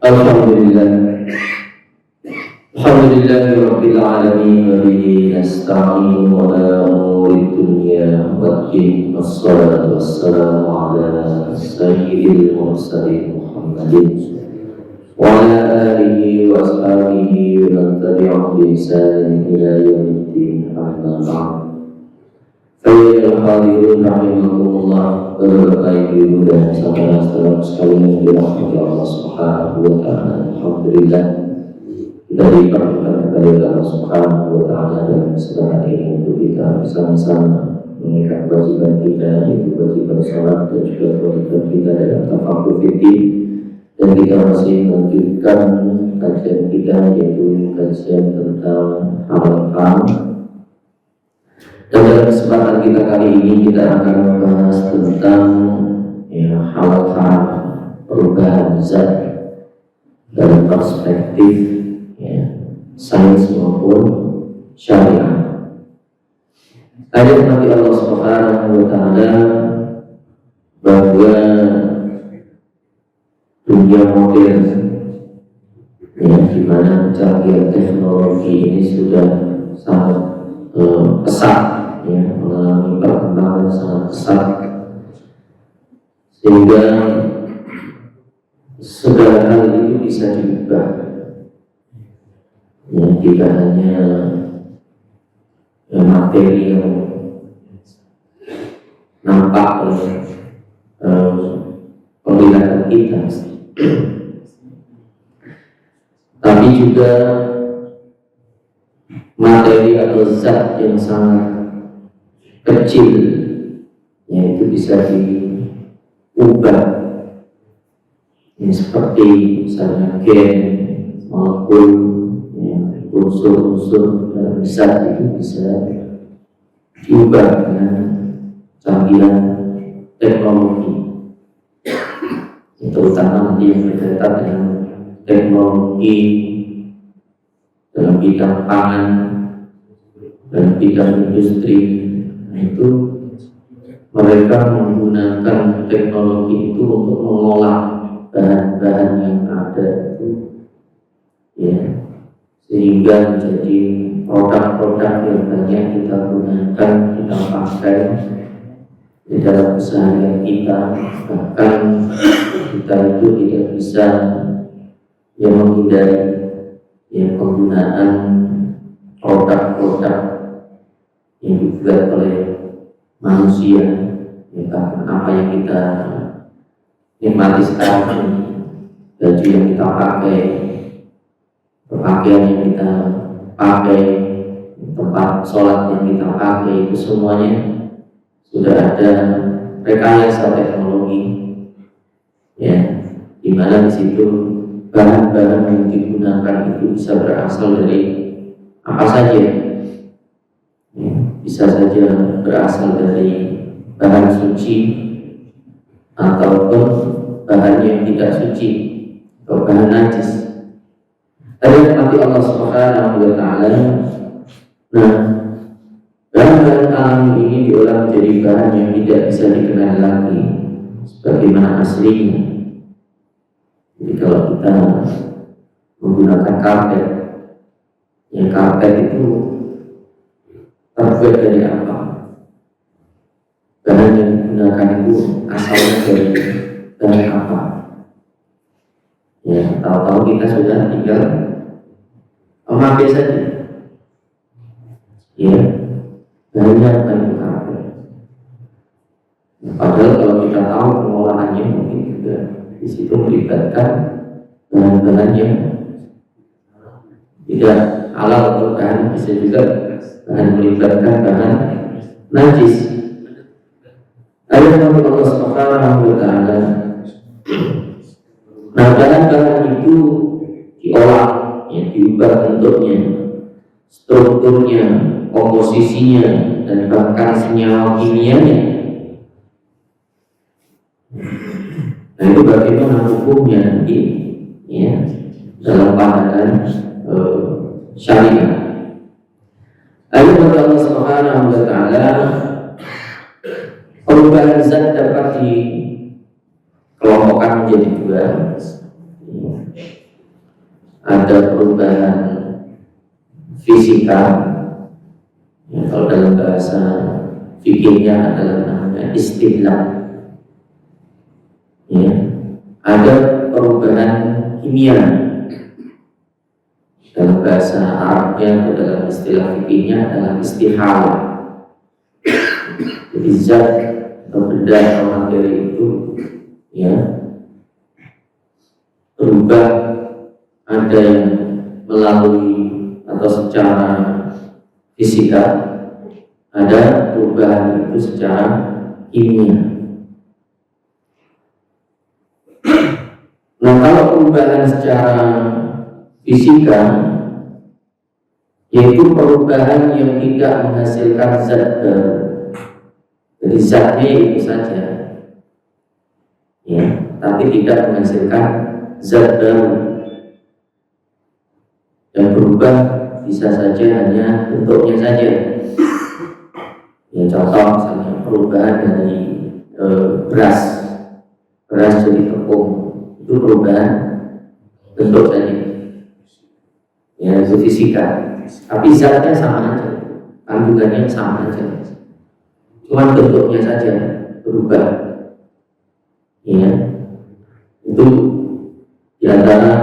Alhamdulillah, Rabbil alamin, wa bihi nasta'in wa ala umuri dunya waddin, wassalatu wassalamu ala sayyidil mursalin Muhammadin wa ala alihi wa ashabihi wa man tabi'ahum bi ihsanin ila yaumiddin, amma ba'd. Ayyuhal hadirin rahimakumullah, Bapak Ibu dan saudara-saudara sekalian yang dirahmati Allah Subhanahu wa taala. Alhamdulillah kita dipertemukan kepada Allah Subhanahu wa taala dalam kesempatan ini untuk kita bersama-sama menunaikan kewajiban kita, yaitu kewajiban salat dan juga kewajiban kita dalam tafaqquh fikih. Dan kita masih melanjutkan kajian kita, yaitu kajian tentang halal haram. Dan dalam kesempatan kita kali ini kita akan membahas tentang halal haram, perubahan zat dalam perspektif sains maupun syariah. Ayat Nabi Allah Subhanahu wa taala bahwa dunia modern di mana canggih teknologi ini sudah sangat pesat, mengalami perkembangan sangat pesat, sehingga segala hal itu bisa diubah. Tidak hanya materi yang nampak oleh penglihatan kita, tapi juga materi atau zat yang sangat kecil, yaitu bisa diubah. Ini seperti misalnya gen, molekul, unsur-unsur dalam zat itu bisa diubah dengan canggihan teknologi, terutama nanti yang berkaitan dengan teknologi dalam bidang pangan dan bidang industri. Itu mereka menggunakan teknologi itu untuk mengolah bahan-bahan yang ada itu, sehingga menjadi produk-produk yang banyak kita gunakan, kita pakai di dalam keseharian kita. Bahkan kita itu tidak bisa menghindari penggunaan produk-produk yang dibuat oleh manusia. Bahkan apa yang kita nikmati sekarang, baju yang kita pakai, pakaian yang kita pakai, tempat sholat yang kita pakai, itu semuanya sudah ada rekayasa teknologi, di mana di situ bahan-bahan yang digunakan itu bisa berasal dari apa saja. Bisa saja berasal dari bahan suci ataupun bahan yang tidak suci atau bahan najis. Ayat Nabi Allah Subhanahu wa taala. Bahan-bahan alami ini diolah menjadi bahan yang tidak bisa dikenal lagi sebagaimana aslinya. Jadi kalau kita menggunakan karpet, karpet itu terbuat dari apa? Bahan yang digunakan itu asalnya dari bahan apa? Tahu-tahu kita sudah tinggal memakai saja. Bahannya bukan itu karpet. Padahal kalau kita tahu pengolahannya, mungkin juga di situ melibatkan bahan-bahan yang tidak halal, atau bahan bisa juga bahan melibatkan bahan najis. Ayat Nabi Allah Subhanahu wa taala. Bahan-bahan itu diolah, diubah bentuknya, strukturnya, komposisinya, dan bahkan senyawa kimianya. Nah, itu bagaimana hukumnya nanti, dalam pandangan syariah. Ayat Allah Subhanahu wa taala, perubahan zat dapat dikelompokkan menjadi dua. ada perubahan fisika, ya, kalau dalam bahasa fikihnya adalah namanya istilah, ya. Ada perubahan kimia, dalam bahasa Arabnya atau dalam istilah fikihnya adalah istihala. Jadi zat atau benda atau materi itu, ya, berubah, ada yang melalui atau secara fisika, ada perubahan itu secara kimia. Nah, kalau perubahan secara fisika, yaitu perubahan yang tidak menghasilkan zat baru, jadi zatnya itu saja, ya, tapi tidak menghasilkan zat baru. Yang berubah bisa saja hanya bentuknya saja. Ya, contoh misalnya perubahan dari beras jadi tepung, itu perubahan bentuk saja. Ya, itu fisika. Tapi zatnya sama aja, kandungannya sama aja. Cuma bentuknya saja berubah. Ya, itu di antara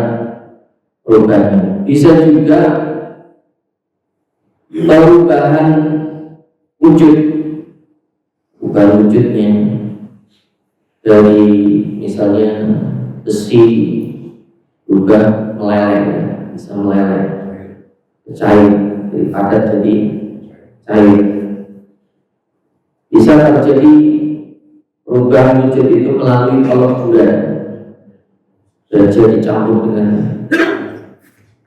perubahan. Bisa juga perubahan wujud, bukan wujudnya, dari misalnya besi berubah meleleh, bisa meleleh, cair, dari padat jadi cair. Bisa terjadi perubahan wujud itu melalui peleburan, jadi dicampur dengan,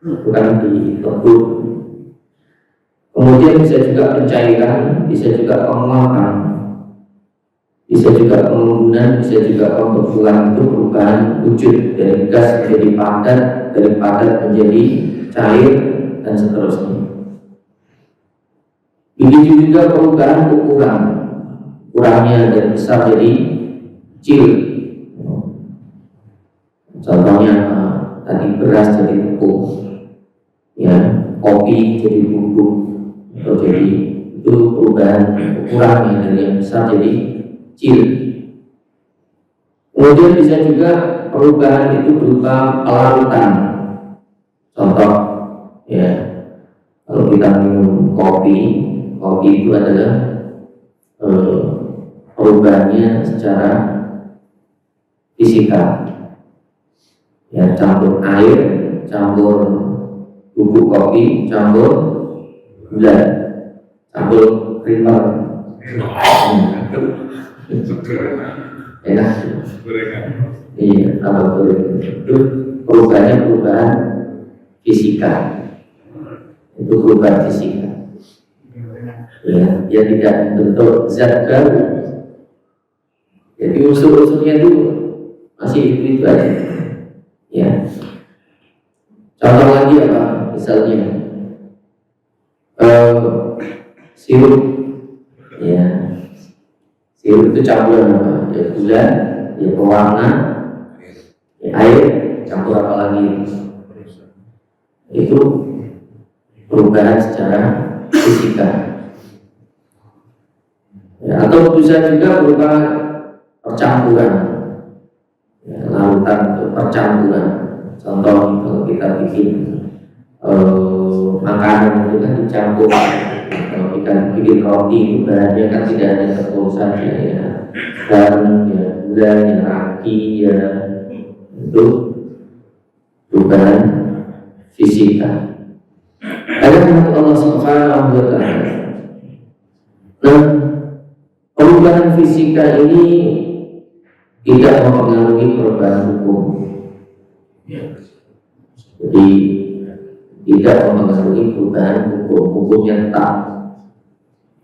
bukan dilebur. Kemudian bisa juga pencairan, bisa juga penguapan, bisa juga pengembunan, bisa juga pembetulan. Itu perubahan wujud dari gas menjadi padat, dari padat menjadi cair, dan seterusnya. Begitu juga perubahan ukuran, ukurannya dari besar jadi kecil. Contohnya tadi beras jadi tepung, ya, kopi jadi bubuk, atau jadi, itu perubahan ukurannya dari yang besar jadi kecil. Kemudian bisa juga perubahan itu berupa pelarutan. Contoh, ya, kalau kita minum kopi itu adalah perubahannya secara fisika, ya, campur air, campur bubuk kopi, campur gula, campur creamer, enak, iya, apa gorengan. Itu perubahan fisika, itu perubahan fisika, ya, dia tidak bentuk zat baru. Jadi unsur-unsurnya itu masih itu aja, ya. Contoh lagi apa? Misalnya sirup, ya, sirup itu campuran apa? Ya gula, ya pewarna, ya air, campur apa lagi? Itu perubahan secara fisika, ya, atau bisa juga berupa percampuran, ya, larutan atau percampuran. Contoh kalau kita bikin makanan itu kan dicampur. Kalau kita bikin roti itu bahannya kan tidak hanya tepung saja, ya, garam, ya, gula, ya, ragi, ya, itu perubahan fisika. Ada Allah Subhanahu wa Ta'ala. Nah, perubahan fisika ini tidak mempengaruhi perubahan hukum. Jadi tidak mempengaruhi perubahan hukumnya tetap.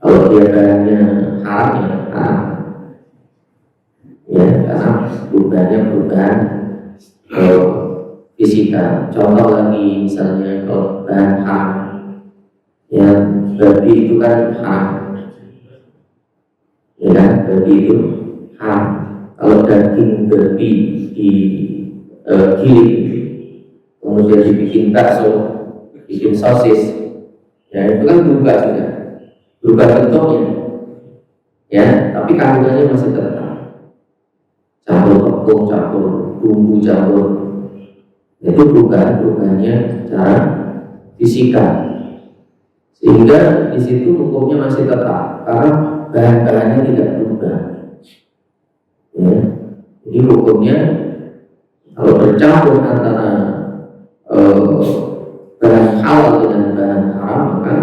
Kalau dia bahannya haram, ya haram, ya, karena perubahan fisika. Contoh lagi, misalnya kalau bahan haram, ya, babi itu kan haram, ya kan, babi itu haram. Kalau daging babi di giling, kemudian dibikin bakso, bikin sosis, ya itu kan berubah sudah, berubah bentuknya, ya, tapi kandungannya masih tetap. Campur tepung, campur bumbu, campur, itu perubahannya secara fisika, sehingga di situ hukumnya masih tetap karena bahan-bahannya tidak berubah. Ya. Jadi hukumnya kalau bercampur antara bahan halal dengan bahan haram, maka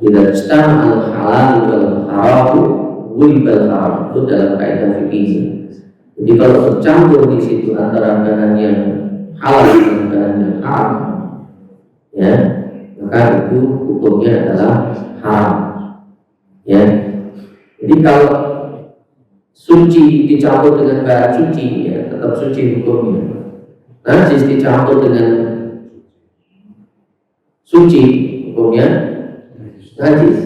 tidak al halal wal haram wal haram, itu dalam kaidah fikih. Jadi kalau bercampur di situ antara bahan yang halal dengan bahan yang haram, ya, maka itu hukumnya adalah haram. Ya. Jadi kalau suci dicampur dengan bahan suci, ya tetap suci hukumnya. Najis dicampur dengan suci, hukumnya najis.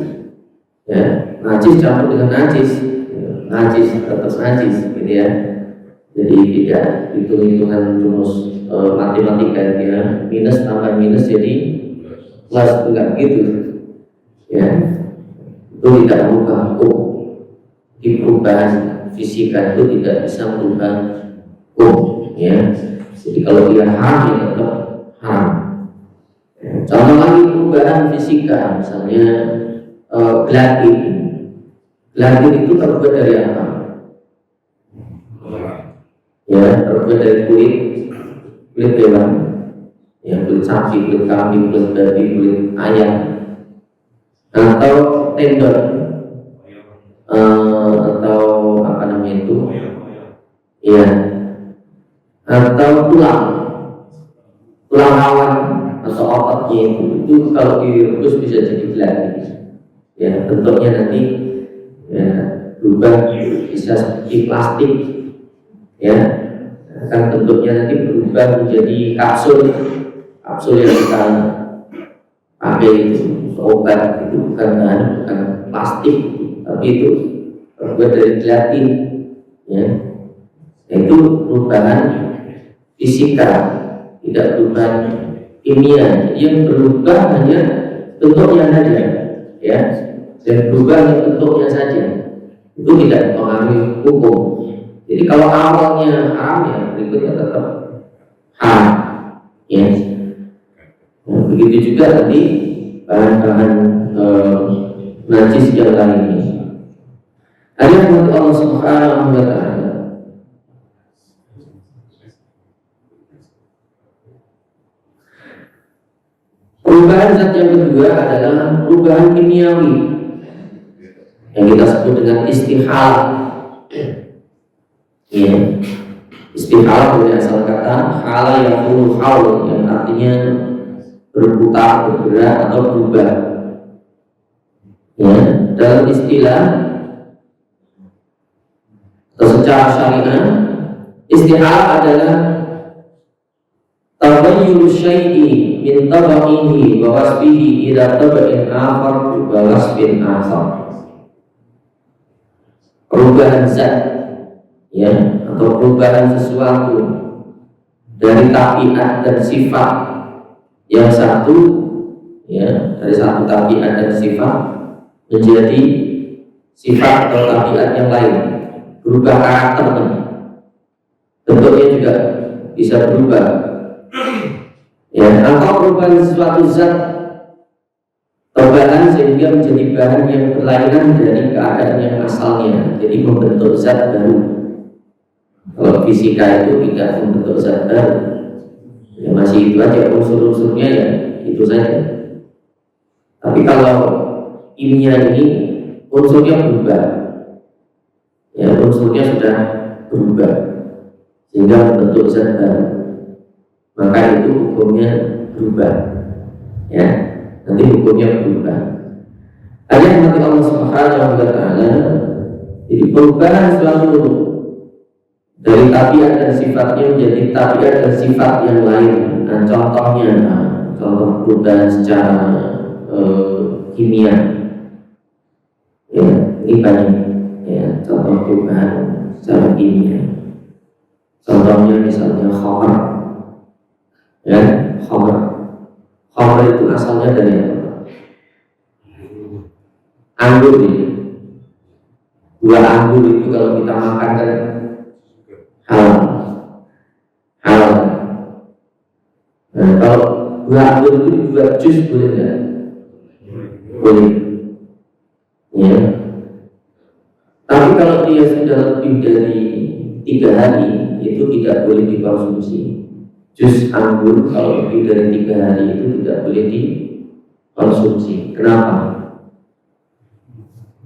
Ya, najis campur dengan najis, najis tetap najis, gitu ya. Jadi tidak hitung-hitungan rumus matematika, ya, minus tambah minus jadi plus, enggak gitu. Ya, itu tidak berubah hukum. Di perubahan fisika itu tidak bisa merubah hukum, ya. Jadi kalau dia haram, ya tetap haram. Contoh lagi perubahan fisika, misalnya gelatin. Gelatin itu terbuat dari apa? Ya, terbuat dari kulit hewan, ya, kulit sapi, kulit kambing, kulit babi, kulit ayam, atau tendon, atau apa namanya itu, ya, atau tulang awan atau ototnya itu kalau direbus bisa jadi gelatin. Ya, bentuknya nanti, ya, berubah bisa seperti plastik, ya, kan bentuknya nanti berubah menjadi kapsul yang kita pakai itu obat, itu bukan plastik, tapi itu terbuat dari gelatin, ya. Itu perubahan fisika, tidak perubahan kimia. Yang berubah hanya bentuknya saja, ya, dan berubah hanya bentuknya saja, itu tidak mempengaruhi hukum. Jadi kalau awalnya haram, ya berikutnya tetap haram, ya. Nah, begitu juga tadi bahan-bahan najis yang lainnya. Ada yang Allah Subhanahu wa Ta'ala. Perubahan zat yang kedua adalah perubahan kimiawi yang kita sebut dengan istihala. Ya, istihala dari asal kata hala yaqulu haul, yang artinya berputar, bergerak atau berubah. Ya, dalam istilah atau secara syariah, istihala adalah tabayyun syai'i min taba'ihi wa wasfihi ila taba'in akhar wa wasfin akhar. Perubahan zat, ya, atau perubahan sesuatu dari tabiat dan sifat yang satu, ya, dari satu tabiat dan sifat menjadi sifat atau tabiat yang lain, berubah karakternya, bentuknya juga bisa berubah, ya, atau perubahan sesuatu zat perubahan sehingga menjadi bahan yang berlainan dari keadaan yang asalnya, jadi membentuk zat baru. Kalau fisika itu tidak membentuk zat baru, ya masih itu aja unsur-unsurnya, ya itu saja. Tapi kalau kimia ini unsurnya berubah, ya unsurnya sudah berubah sehingga membentuk zat baru, maka itu hukumnya berubah, ya, nanti hukumnya berubah. Ada yang nanti Allah Subhanahu wa Ta'ala, jadi perubahan suatu dari tabiat dan sifatnya menjadi tabiat dan sifat yang lain. Nah, contohnya, contoh perubahan secara kimia, ya, ini banyak, ya, contoh perubahan secara kimia. Contohnya misalnya khamar, ya, khamr. Khamr itu asalnya dari apa? Anggur ini. Buah anggur itu kalau kita makan kan halal. Halal. Nah, kalau buah anggur itu dibuat jus boleh nggak? Boleh. Ya. Tapi kalau dia sudah lebih dari 3 hari itu tidak boleh dikonsumsi. Jus anggur kalau lebih dari 3 hari itu tidak boleh dikonsumsi. Kenapa?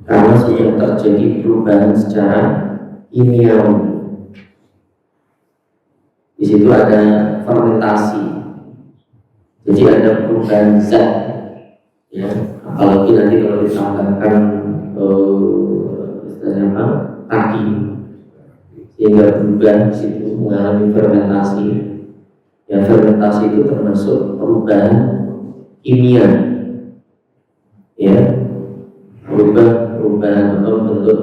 Karena sudah terjadi perubahan secara kimiawi. Di situ ada fermentasi. Jadi ada perubahan zat. Ya, apalagi nanti kalau ditambahkan tadi sehingga berubah di situ mengalami fermentasi. Ya, fermentasi itu termasuk perubahan kimia. Ya, perubahan atau bentuk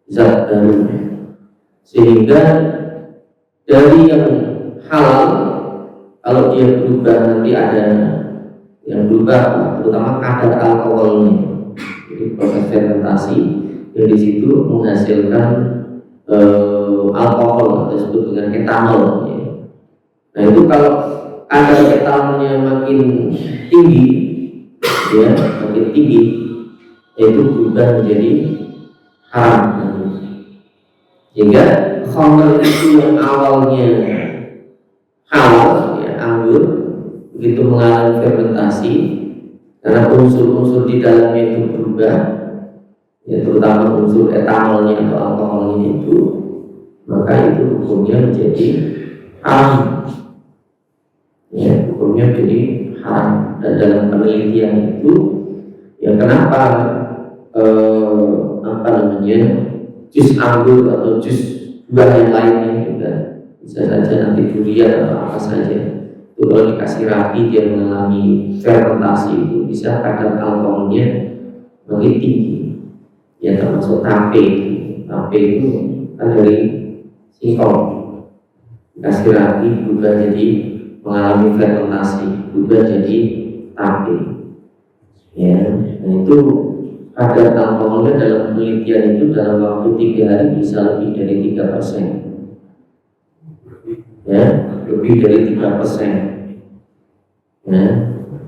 zat baru, sehingga dari yang halal kalau dia berubah nanti ada yang berubah terutama kadar alkoholnya. Jadi proses fermentasi yang di situ menghasilkan alkohol disebut dengan etanol. Ya. Nah itu kalau kadar etanolnya makin tinggi, ya makin tinggi, itu berubah menjadi haram. Sehingga khamr itu yang awalnya halal, ya, anggur, begitu mengalami fermentasi karena unsur-unsur di dalamnya itu berubah, ya, terutama unsur etanolnya atau alkoholnya itu, maka itu hukumnya menjadi haram. Ya, hukumnya menjadi haram. Dan dalam penelitian itu, ya kenapa jus anggur atau jus buah yang lainnya juga bisa saja nanti durian atau apa saja itu kalau dikasih rapi dia mengalami fermentasi itu bisa kadar alkoholnya makin tinggi, ya termasuk tape itu kan dari singkong dikasih rapi juga jadi mengalami fermentasi juga jadi tape, ya. Nah itu kadar alkoholnya dalam penelitian itu dalam waktu 3 hari bisa lebih dari 3%. Ya, lebih dari 3%. Ya.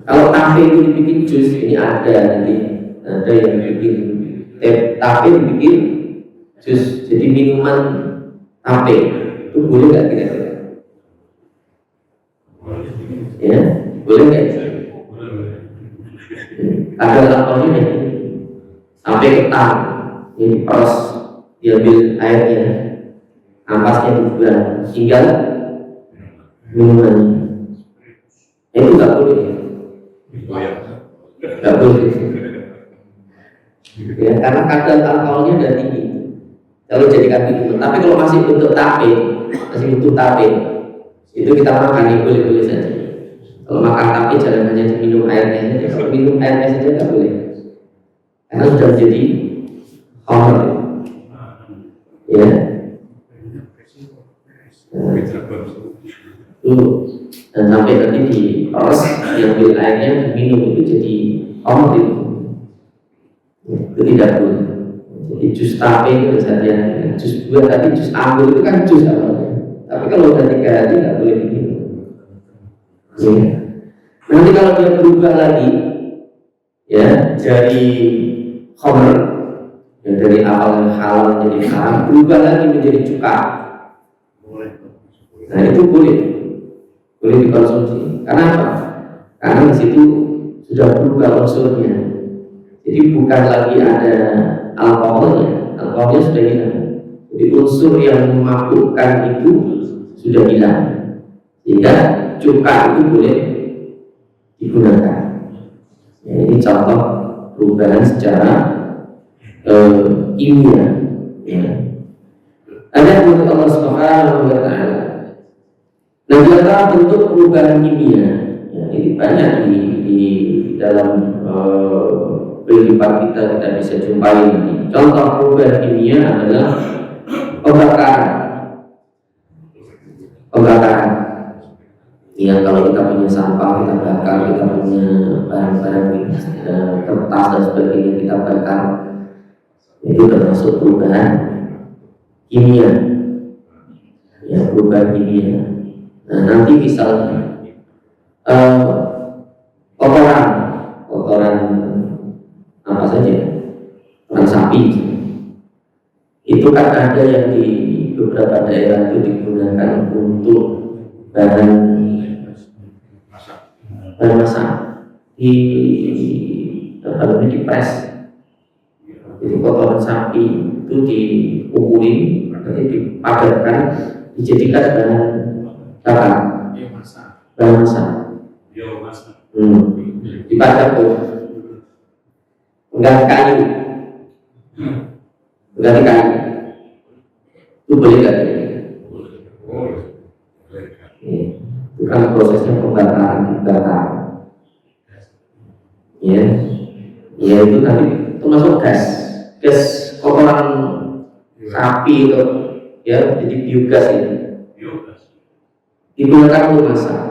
Kalau tape itu dibikin jus, ini ada yang bikin tape dibikin jus, jadi minuman tape itu boleh nggak kira-kira? Ya, boleh nggak? Kadar alkoholnya sampai ketan, ini diperes, diambil airnya, ampasnya dibuang, tinggal minumannya. Itu nggak boleh, nggak boleh. Ya, karena kadar alkoholnya udah tinggi. Kalau jadikan minuman, tapi kalau masih bentuk tape, itu kita makan, ya boleh-boleh saja. Kalau makan tape jangan hanya diminum airnya saja. Kalau minum airnya saja nggak boleh. Karena sudah menjadi khamr, ya. Dan sampai nanti diperes, diambil airnya, diminum itu jadi khamr itu tidak boleh. Jadi jus tape itu saja, jus buah tadi jus anggur itu kan jus awalnya. Tapi kalau udah 3 hari nggak boleh diminum. Ya. Nanti kalau dia berubah lagi, ya dari khamr, ya, dari awal halal menjadi haram, berubah lagi menjadi cuka. Nah itu boleh dikonsumsi. Karena apa? Karena di situ sudah berubah unsurnya. Jadi bukan lagi ada alkoholnya sudah hilang. Jadi unsur yang memabukkan itu sudah hilang. Sehingga cuka itu boleh digunakan. Ya, ini contoh perubahan secara kimia. Ya. Ada menurut Allah Subhanahu wa Ta'ala. Nah, juga bentuk perubahan kimia. Ya, ini banyak di dalam kehidupan kita bisa jumpai ini. Contoh perubahan kimia adalah pembakaran. Ya kalau kita punya sampah kita bakar, kita punya barang-barang kertas dan sebagainya kita bakar, itu termasuk perubahan kimia, ya perubahan kimia. Nah nanti misalnya kotoran apa saja, kotoran sapi, itu kan ada yang di beberapa daerah itu digunakan untuk bahan masak di press. Jadi kotoran sapi itu diukurin, nanti dipadatkan, dijadikan bahan bakar, bahan masak. Dipadat tuh, enggak kayu, ganti kayu, itu boleh nggak? Itu kan prosesnya pembakaran, dibakar. Ya, ya itu nanti termasuk gas kotoran sapi itu, ya jadi biogas ini digunakan untuk masak.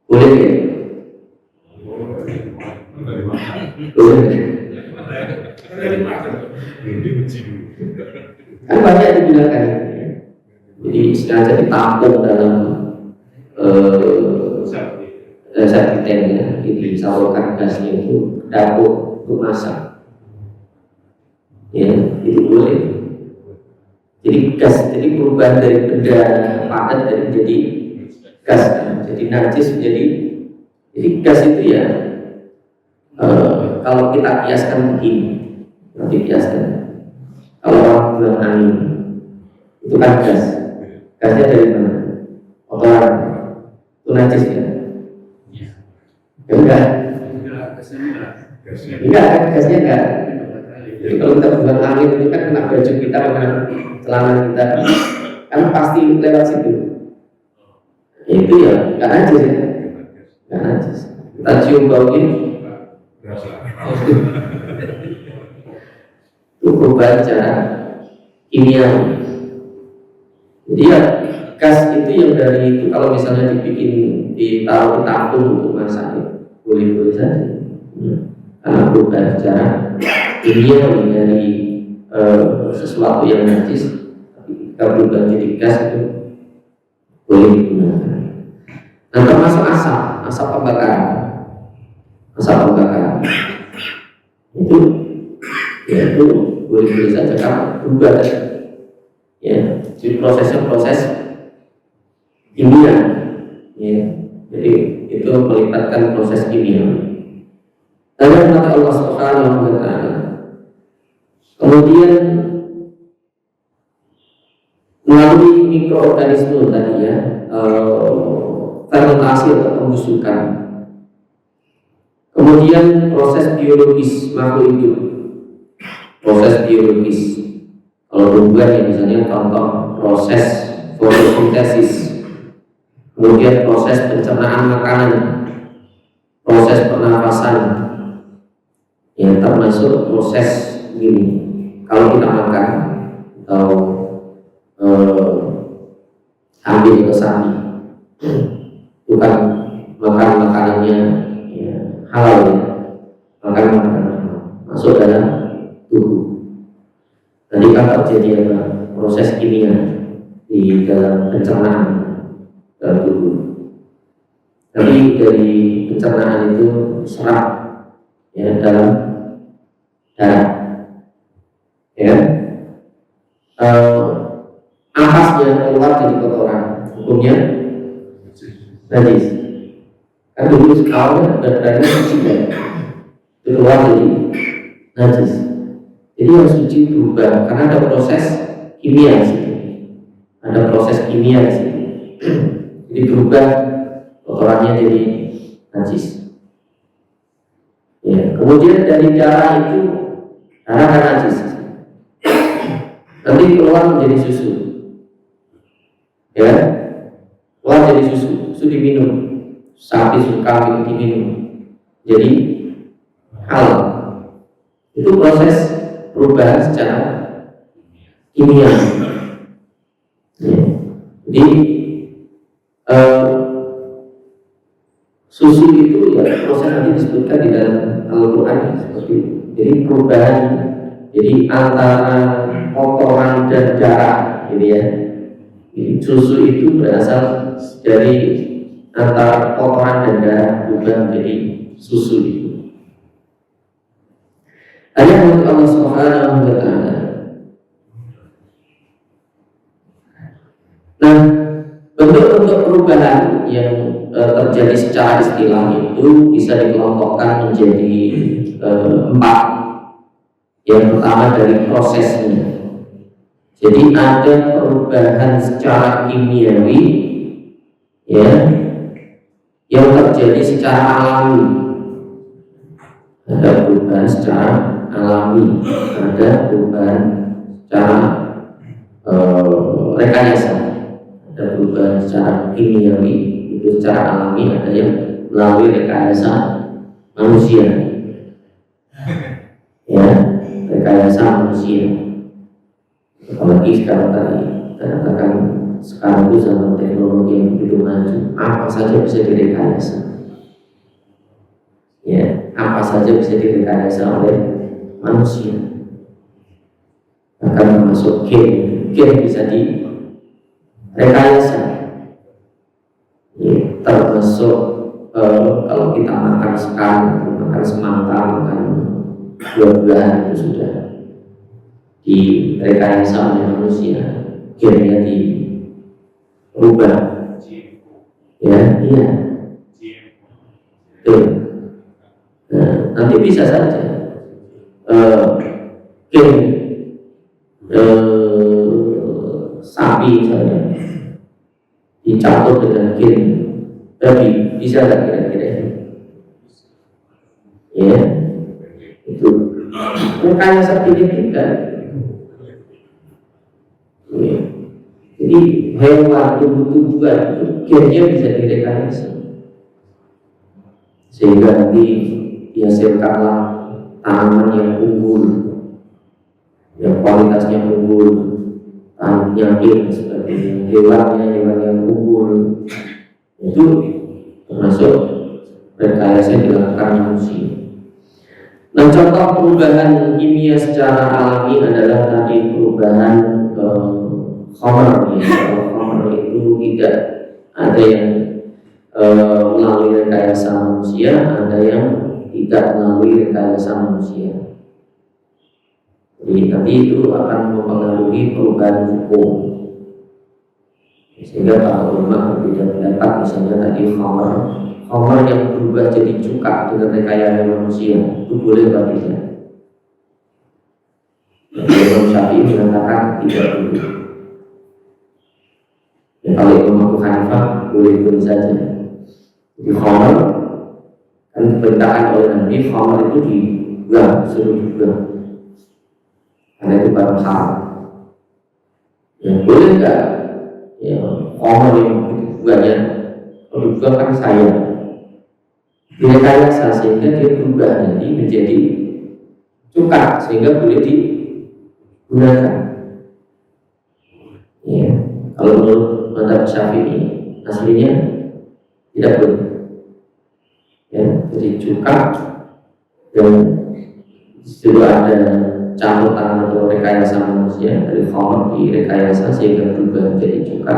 Boleh ya? Boleh. Kan banyak digunakan. Jadi sengaja ditampung dalam septic tank ya, disalurkan gasnya itu dapur untuk masak. Ya, itu boleh. Jadi gas, jadi perubahan dari benda padat dari menjadi gas, jadi najis menjadi gas itu ya. Kalau kita kiaskan begini, nanti kiaskan. Kalau orang buang angin itu kan gasnya dari mana? Kotoran, itu najis ya? Enggak, gasnya enggak. Jadi kalau kita buang angin itu kan kena baju kita, kena celana kita, kan pasti lewat situ. Itu ya enggak najis ya, enggak najis. Kita cium bau ini, itu perubahan secara kimia. Jadi ya gas itu yang dari itu kalau misalnya dibikin ditaruh di tabung untuk masak boleh saja, karena perubahan secara kimia dari sesuatu yang najis ketika berubah jadi gas itu boleh digunakan. Nah termasuk asap pembakaran itu ya itu boleh saja karena berubah ya. Jadi prosesnya proses kimia ya. Jadi itu melibatkan proses kimia. Lalu kata Allah Subhanahu wa taala, kemudian melalui mikroorganisme tadi ya, fermentasi atau pembusukan, kemudian proses biologis makhluk hidup, proses biologis. Kalau tumbuhan ya misalnya contoh proses fotosintesis, kemudian proses pencernaan makanan, proses pernafasan, ya termasuk proses gini. Kalau kita makan atau ambil ke sapi, bukan makan makanannya ya, halal ya, makan makanan masuk dalam tubuh. Tadi kan terjadi apa? Proses kimia di dalam pencernaan dalam tubuh. Tapi dari pencernaan itu serap ya dalam darah, ya. Ampasnya keluar jadi kotoran, hukumnya najis. Kan dulu awalnya darahnya suci kan, keluar jadi najis. Jadi yang suci berubah karena ada proses kimia di situ. Ada proses kimia di situ. Jadi berubah kotorannya jadi najis. Ya, kemudian dari darah itu darah kan najis. Nanti keluar menjadi susu. Ya. Keluar jadi susu diminum. Sapi suka diminum. Jadi halal. Itu proses perubahan secara kimia. Ya. Jadi Eh, susu itu ya proses nanti disebutkan di dalam Al-Quran seperti itu. Jadi perubahan, jadi antara kotoran dan darah, gitu ya. Jadi susu itu berasal dari antara kotoran dan darah berubah menjadi susu itu. Ayat untuk Allah Subhanahu wa Ta'ala. Nah, bentuk-bentuk perubahan yang terjadi secara istilah itu bisa dikelompokkan menjadi 4. Yang pertama dari prosesnya. Jadi ada perubahan secara kimiawi, ya, yang terjadi secara alami. Ada perubahan secara alami, ada perubahan secara rekayasa. Ada perubahan secara kimiawi itu secara alami, ada yang melalui rekayasa manusia, ya, rekayasa manusia. Apalagi sekarang tadi kita katakan sekarang itu zaman teknologi yang begitu maju, apa saja bisa direkayasa, ya, apa saja bisa direkayasa oleh manusia, bahkan termasuk game bisa direkayasa, ya, termasuk kalau kita makan sekarang, makan semangka, makan buah-buahan itu sudah direkayasa oleh manusia, gennya dirubah, ya, iya, tuh. Nah, nanti bisa saja gen sapi misalnya dicampur dengan gen babi, bisa nggak kira-kira? Ya, itu rekayasa genetika. Ya. Jadi hewan, tumbuh-tumbuhan itu gennya bisa direkayasa sehingga nanti dihasilkanlah tanaman yang unggul, yang kualitasnya unggul, yakin seperti hewan yang unggul. Itu termasuk rekayasa yang dilakukan manusia. Nah, contoh perubahan kimia secara alami adalah tadi perubahan khamar. Khamar itu tidak ada yang melalui rekayasa manusia, ada yang tidak melalui rekayasa manusia. Jadi nanti itu akan mempengaruhi perubahan hukum, sehingga para ulama berbeda pendapat. Misalnya tadi khamar yang berubah jadi cuka dengan rekayasa manusia itu boleh atau tidak? Imam Syafi'i mengatakan tidak boleh. Ya, kalau Imam Abu Hanifah boleh saja. Jadi khamar kan diperintahkan oleh Nabi, khamar itu dibuang, suruh dibuang karena itu barang haram. Ya, boleh enggak? Ya, khamar yang dibuangnya, kalau dibuang kan sayang, direkayasa sehingga dia berubah nanti menjadi cuka sehingga boleh digunakan. Ya, kalau menurut mazhab Syafi'i aslinya tidak boleh. Ya, jadi cuka dan disitu ada campur tangan atau rekayasa manusia dari khamar direkayasa sehingga berubah menjadi cuka,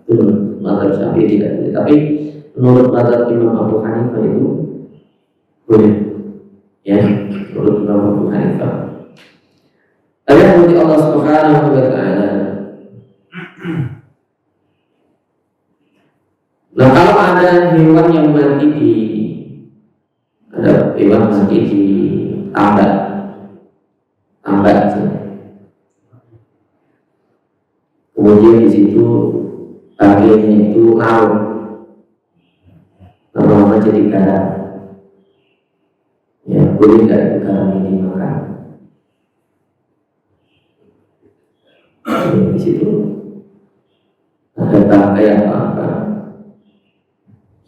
itu mazhab Syafi'i tidak boleh. Tapi menurut mazhab Imam Abu Hanifah itu boleh. Ya, menurut Imam Abu Hanifah. Ayat dari Allah Subhanahu wa Ta'ala. Nah, kalau ada hewan yang mati di tambak, kemudian di situ bagiannya itu larut, lama-lama jadi garam. Ya, boleh nggak itu garam ini dimakan? Di situ ada bangkai apa-apa,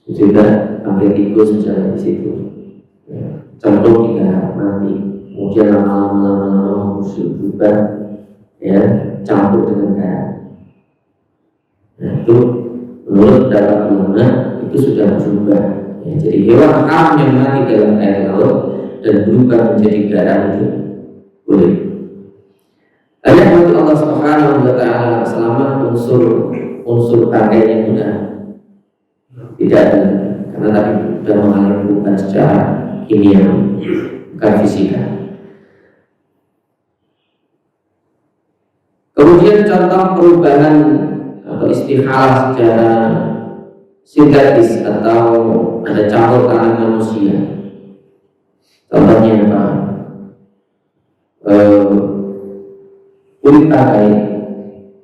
juga sampai tikus misalnya di situ, ya, contoh juga mati, kemudian lama-lama berubah, ya, campur dengan garam. Nah, itu menurut menurut pendapat ulama itu sudah berubah. Ya, jadi hewan haram yang mati dalam air laut dan berubah menjadi garam itu boleh. Ayat bagi Allah Subhanahu wa Ta'ala selama unsur pakainya sudah tidak ada, karena tadi sudah mengalami perubahan secara kimia, bukan fisika. Kemudian contoh perubahan atau istikhalah secara sintetis atau ada campur tangan manusia. Contohnya apa?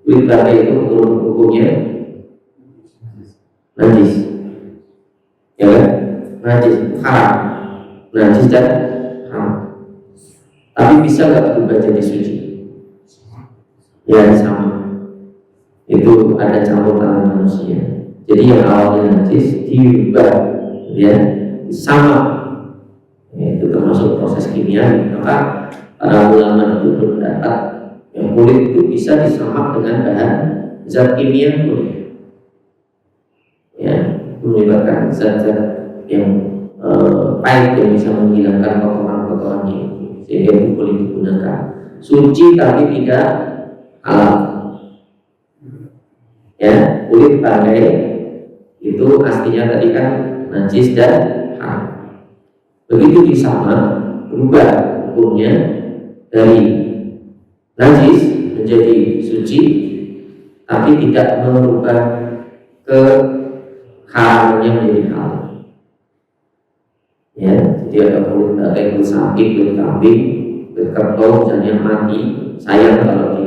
Kulit bangkai itu hukumnya najis, ya kan? Najis, haram, najis dan haram. Tapi bisa nggak berubah jadi suci? Ya sama. Itu ada campur tangan manusia. Jadi yang awalnya najis diubah, ya sama. Ya, itu termasuk proses kimia. Maka para ulama itu berpendapat yang kulit itu bisa disamak dengan bahan zat kimia kulit, ya menyebabkan zat-zat yang pahit yang bisa menghilangkan kotoran-kotorannya, sehingga itu boleh digunakan. Suci tapi tidak halal. Ya, kulit bangkai itu aslinya tadi kan najis dan haram. Begitu disamak, berubah hukumnya dari najis menjadi suci, tapi tidak merubah ke haramnya menjadi halal. Ya, jadi ada kulit bangkai, kulit sapi, kulit kambing, kulit kerbau misalnya mati, sayang kalau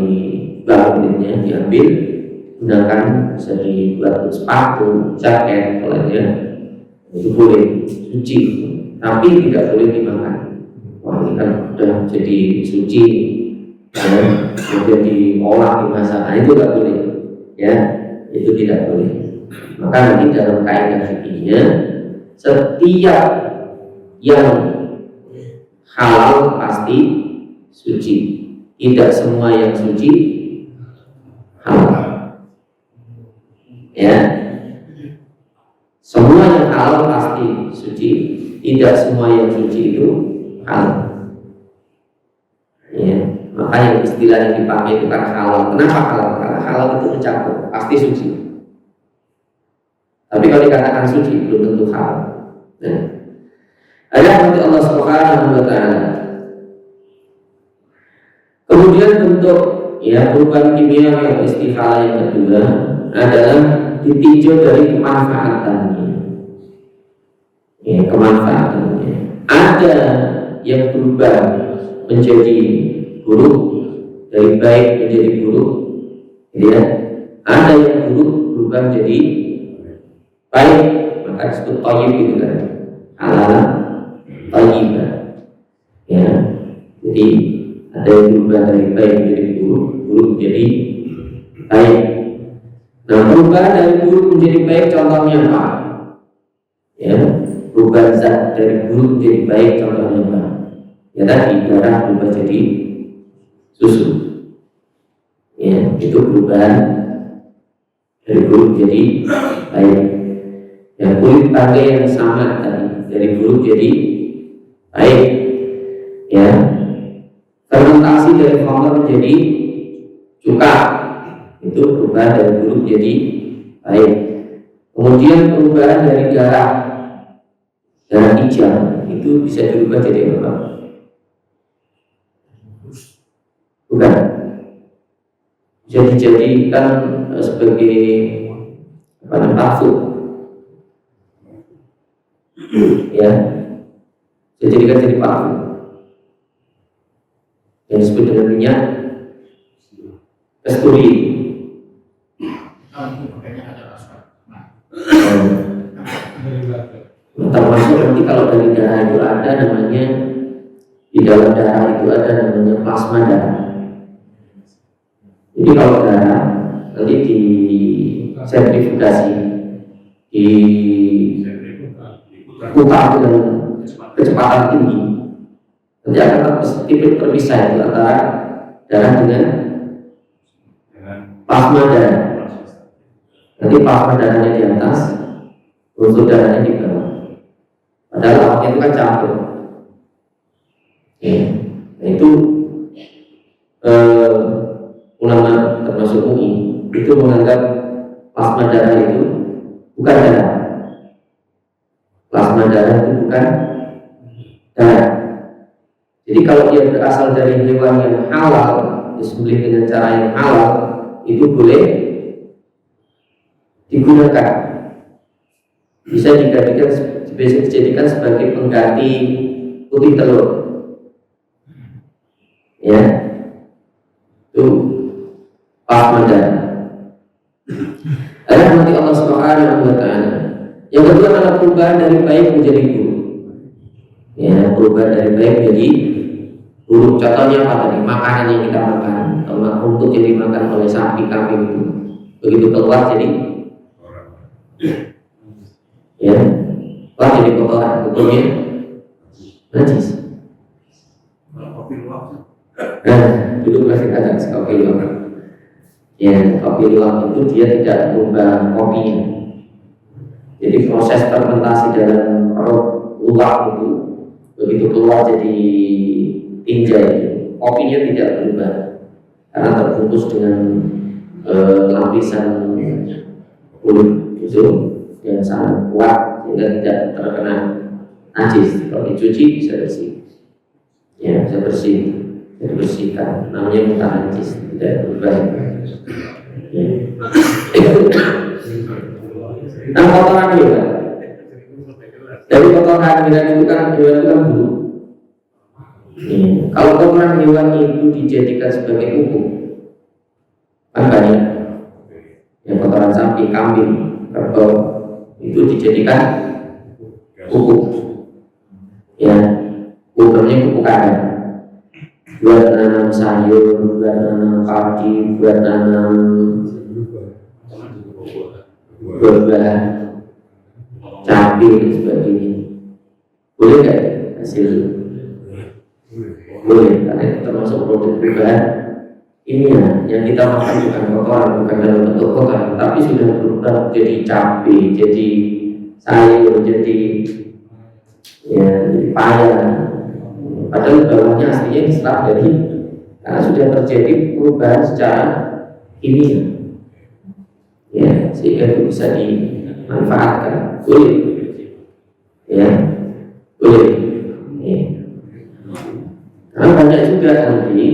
kulitnya diambil, gunakan bisa dibuat sepatu, jaket, lainnya itu boleh suci, tapi tidak boleh dimakan. Wah, ini kan sudah jadi suci, ya, kemudian diolah, dimasak, itu tidak boleh, ya, itu tidak boleh. Maka nanti dalam kaidah fikihnya, setiap yang halal pasti suci, tidak semua yang suci halal. Ya, semua yang halal pasti suci, tidak semua yang suci itu halal. Ya, maka yang istilah yang dipakai itu kan halal. Kenapa halal? Karena halal itu mencakup, pasti suci. Tapi kalau dikatakan suci belum tentu halal. Nah, ayat nanti Allah Subhanahu wa Ta'ala. Kemudian bentuk perubahan kimia yang istikhalah yang kedua adalah ditinjau dari kemanfaatannya. Ya, kemanfaatannya. Ada yang berubah menjadi buruk, dari baik menjadi buruk, ya. Ada yang buruk berubah menjadi baik, maka disebut thayyib gitu kan, halal thayyibah. Ya, jadi ada yang berubah dari baik menjadi buruk, buruk menjadi baik. Nah, perubahan dari buruk menjadi baik contohnya apa? Ya, perubahan zat dari buruk menjadi baik contohnya apa? Ya tadi darah berubah jadi susu. Ya, itu perubahan dari buruk jadi baik. Ya, kulit bangkai yang sama tadi dari buruk jadi baik. Ya, fermentasi dari khamr menjadi cuka, itu perubahan dari buruk jadi baik. Kemudian perubahan dari darah hijau itu bisa dirubah jadi apa? Bukan, bisa dijadikan sebagai parfum, ya, bisa dijadikan jadi parfum yang disebut dengan minyak kasturi. Termasuk nanti kalau dari darah itu ada namanya, di dalam darah itu ada namanya plasma darah. Jadi kalau darah nanti di sentrifikasi, di putar dengan kecepatan tinggi, nanti akan terpisah itu antara darah dengan plasma darah. Nanti plasma darahnya di atas, unsur darahnya di bawah. Padahal awalnya itu kan campur. Ya. Nah itu ulama termasuk UI itu menganggap plasma darah itu bukan darah. Plasma darah itu bukan darah. Jadi kalau dia berasal dari hewan yang halal, disembelih dengan cara yang halal, itu boleh digunakan. Bisa dijadikan sebagai pengganti putih telur. Ya, itu plasma darah. Ada nanti Allah Subhanahu wa Ta'ala. Yang kedua adalah perubahan dari baik menjadi buruk. Ya, perubahan dari baik menjadi buruk. Contohnya apa tadi? Makanan yang kita makan, untuk jadi makan oleh sapi, kambing itu begitu keluar jadi ya, keluar jadi kotoran, hukumnya najis. Dulu masih ada kopi luwak. Ya, kopi luwak itu dia tidak mengubah kopinya. Jadi proses fermentasi dalam perut luwak itu begitu keluar jadi tinja itu, kopinya tidak berubah karena terbungkus dengan lapisan kulit itu yang sangat kuat sehingga tidak terkena najis. Kalau dicuci bisa bersih, ya bisa bersih, bisa dibersihkan. Namanya bukan najis, tidak berubah. Ya. Nah, kotoran hewan, dari kotoran hewan itu kan buruk. Kalau kotoran hewan itu dijadikan sebagai pupuk, kan banyak. Yang kotoran sapi, kambing, kerbau itu dijadikan pupuk. Ya, pupuknya pupuk kandang. Buat nanam sayur, buat nanam padi, buat nanam buah-buahan, cabai dan sebagainya. Boleh nggak hasil? Boleh, karena itu termasuk produk perubahan ini ya, yang kita makan bukan kotoran, bukan dalam bentuk kotoran, tapi sudah berubah jadi cabai, jadi sayur, jadi ya, jadi paya. Padahal bawahnya aslinya diserap dari, karena sudah terjadi perubahan secara kimia, ya, sehingga itu bisa dimanfaatkan. Boleh, ya, boleh. Ya. Karena banyak juga nanti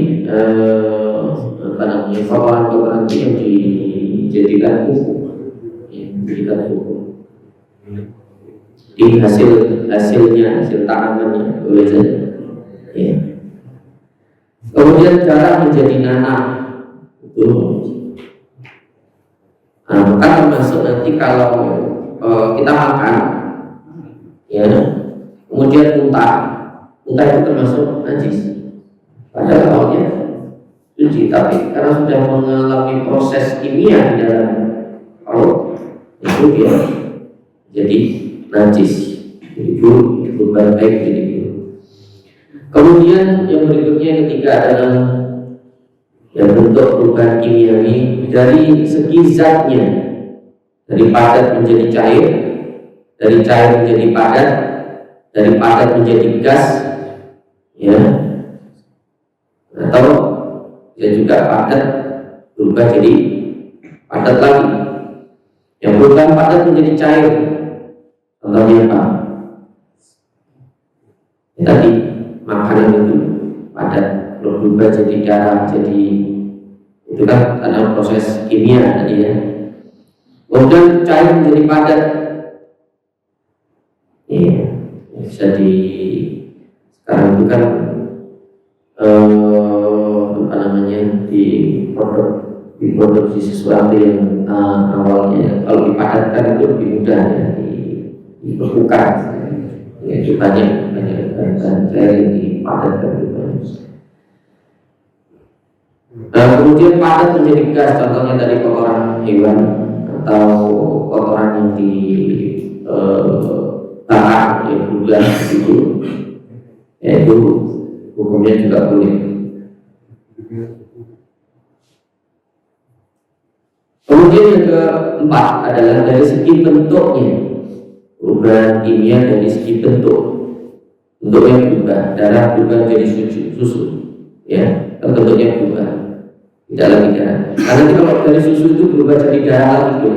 kotoran-kotoran itu yang dijadikan pupuk, ya, dijadikan pupuk. Di hasil tanamannya boleh saja. Ya. Kemudian cara menjadi nanah itu, maka termasuk nanti kalau kita makan, ya, kemudian muntah itu termasuk najis. Padahal awalnya suci, tapi karena sudah mengalami proses kimia di dalam perut, itu dia jadi najis, jadi buruk, berubah baik jadi buruk. Kemudian yang berikutnya yang ketiga adalah yang bentuk perubahan kimiawi dari segi zatnya, dari padat menjadi cair, dari cair menjadi padat, dari padat menjadi gas, ya, atau ya juga padat berubah jadi padat lagi. Yang perubahan padat menjadi cair, contohnya apa? Ya, tadi makanan itu padat, berubah jadi darah, jadi itu kan karena proses kimia tadi ya. Kemudian cair menjadi padat, ya, bisa sekarang itu kan apa namanya diproduksi sesuatu yang awalnya kalau dipadatkan itu lebih mudah ya, dibekukan. Ya, itu banyak cair yang dipadatkan itu banyak. Kemudian padat menjadi gas, contohnya dari kotoran hewan atau kotoran yang dibakar, yang bulan itu, yaitu hukumnya juga boleh. Kemudian yang keempat adalah dari segi bentuknya, perubahan kimia dari segi bentuknya berubah, darah berubah jadi susu, ya, bentuknya berubah, tidak lagi darah. Karena nanti kalau dari susu itu berubah jadi darah lagi,